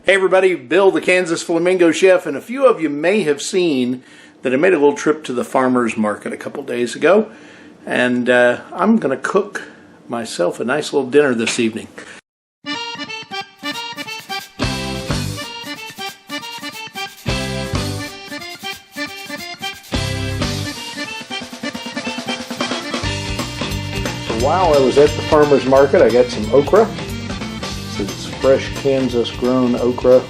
Hey everybody, Bill the Kansas Flamingo Chef, and a few of you may have seen that I made a little trip to the farmer's market a couple days ago, and I'm going to cook myself a nice little dinner this evening. So while I was at the farmer's market, I got some okra. It's fresh Kansas grown okra.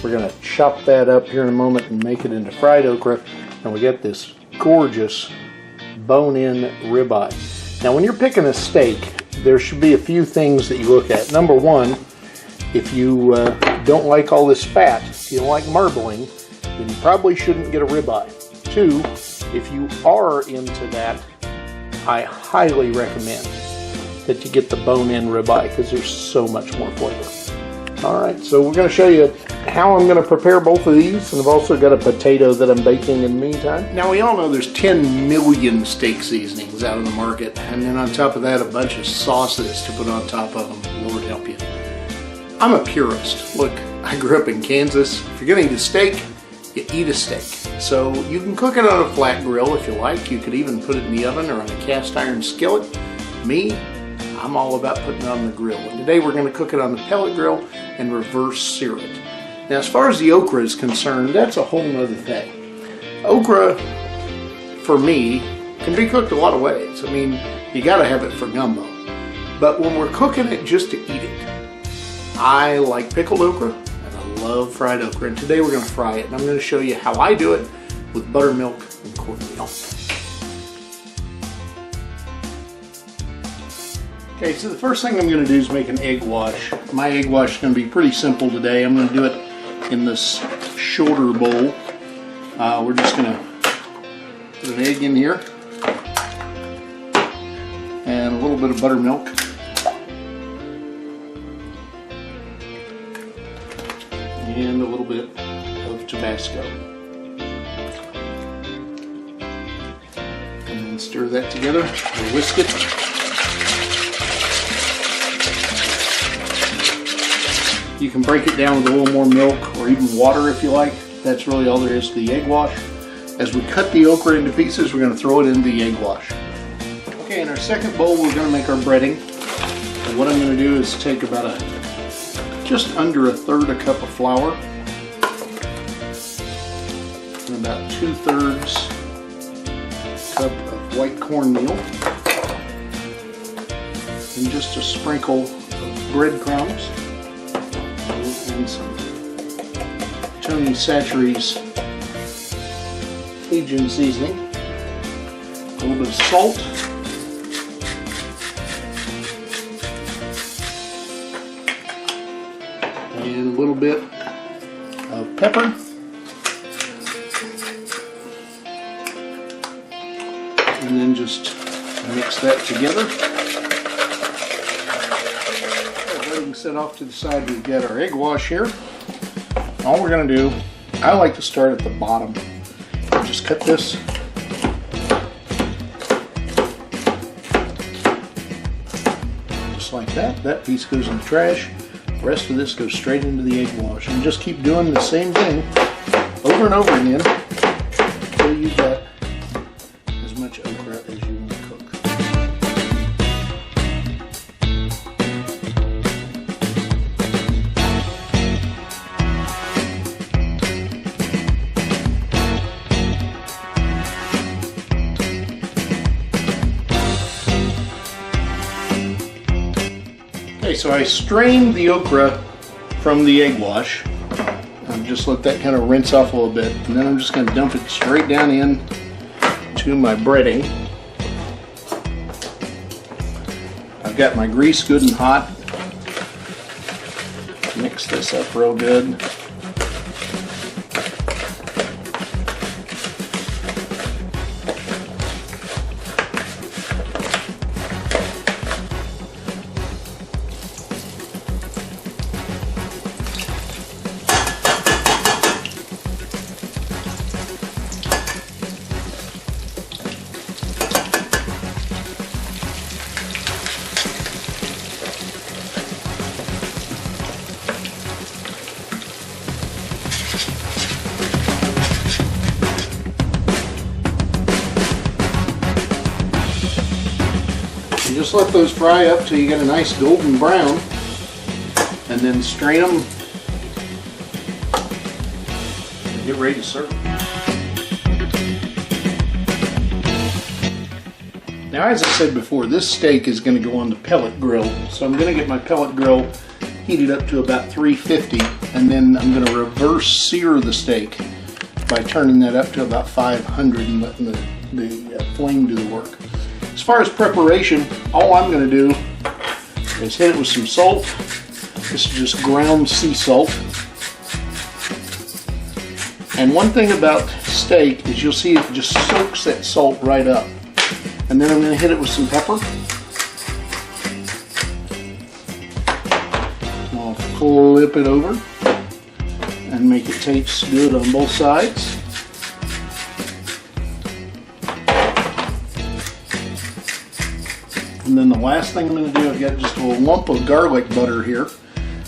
We're going to chop that up here in a moment and make it into fried okra. And we got this gorgeous bone-in ribeye. Now when you're picking a steak, there should be a few things that you look at. Number one, if you don't like all this fat, if you don't like marbling, then you probably shouldn't get a ribeye. Two, if you are into that, I highly recommend that you get the bone-in ribeye because there's so much more flavor. Alright, so we're going to show you how I'm going to prepare both of these, and I've also got a potato that I'm baking in the meantime. Now we all know there's 10 million steak seasonings out in the market, and then on top of that a bunch of sauces to put on top of them. Lord help you. I'm a purist. Look, I grew up in Kansas. If you're going to eat a steak, you eat a steak. So you can cook it on a flat grill if you like. You could even put it in the oven or on a cast iron skillet. Me, I'm all about putting it on the grill. And today we're going to cook it on the pellet grill and reverse sear it. Now as far as the okra is concerned, that's a whole nother thing. Okra, for me, can be cooked a lot of ways. I mean, you got to have it for gumbo. But when we're cooking it just to eat it, I like pickled okra and I love fried okra. And today we're going to fry it. And I'm going to show you how I do it with buttermilk and cornmeal. Okay, so the first thing I'm going to do is make an egg wash. My egg wash is going to be pretty simple today. I'm going to do it in this shorter bowl. We're just going to put an egg in here and a little bit of buttermilk. And a little bit of Tabasco. And then stir that together, or whisk it. You can break it down with a little more milk or even water if you like. That's really all there is to the egg wash. As we cut the okra into pieces, we're going to throw it into the egg wash. Okay, in our second bowl, we're going to make our breading. And what I'm going to do is take about just under a third a cup of flour and about 2/3 cup of white cornmeal and just a sprinkle of breadcrumbs. And some Tony Chachere's Cajun seasoning, a little bit of salt, and a little bit of pepper, and then just mix that together. Set off to the side. We've got our egg wash here. All we're going to do, I like to start at the bottom. Just cut this just like that. That piece goes in the trash. The rest of this goes straight into the egg wash. And just keep doing the same thing over and over again until you've got as much okra as you want to cook. Okay, so I strained the okra from the egg wash. I'll just let that kind of rinse off a little bit, and then I'm just going to dump it straight down in to my breading. I've got my grease good and hot. Mix this up real good. just let those fry up till you get a nice golden brown, and then strain them and get ready to serve. Now, as I said before, this steak is going to go on the pellet grill, so I'm going to get my pellet grill heated up to about 350, and then I'm going to reverse sear the steak by turning that up to about 500 and letting the flame do the work. As far as preparation, all I'm going to do is hit it with some salt. This is just ground sea salt. And one thing about steak is you'll see it just soaks that salt right up. And then I'm going to hit it with some pepper. I'll flip it over and make it taste good on both sides. And then the last thing I'm going to do, I've got just a little lump of garlic butter here.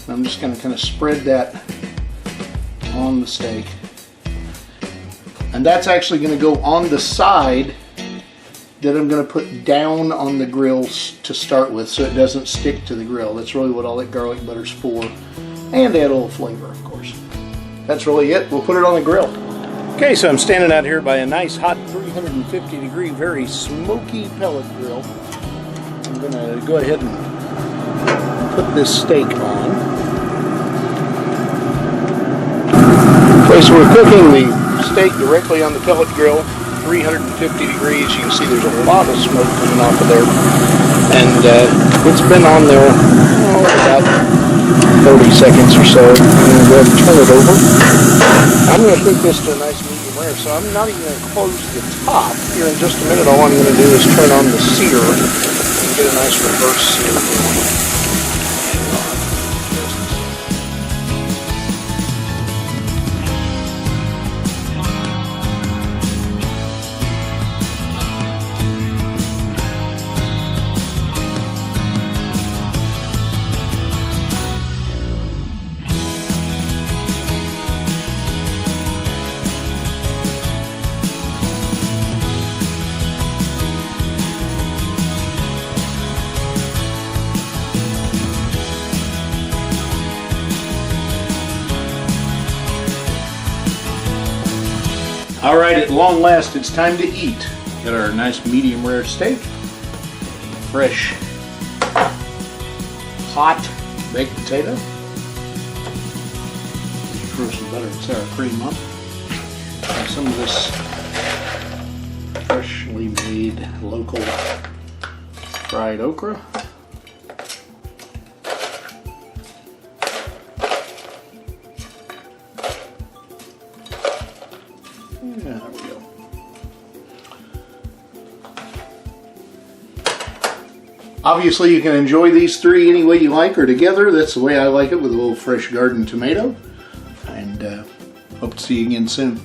I'm just going to kind of spread that on the steak. And that's actually going to go on the side that I'm going to put down on the grill to start with, so it doesn't stick to the grill. That's really what all that garlic butter's for. And add a little flavor, of course. That's really it. We'll put it on the grill. Okay, so I'm standing out here by a nice hot 350 degree, very smoky pellet grill. I'm going to go ahead and put this steak on. Okay, so we're cooking the steak directly on the pellet grill, 350 degrees. You can see there's a lot of smoke coming off of there. And it's been on there about 30 seconds or so. I'm going to go ahead and turn it over. I'm going to cook this to a nice medium rare, so I'm not even going to close the top. Here in just a minute, all I'm going to do is turn on the sear and get a nice reverse sear going. All right, at long last, it's time to eat. Got our nice medium rare steak, fresh, hot baked potato. Throw some butter and sour cream on. And some of this freshly made local fried okra. There we go. Obviously, you can enjoy these three any way you like or together. That's the way I like it, with a little fresh garden tomato. And hope to see you again soon.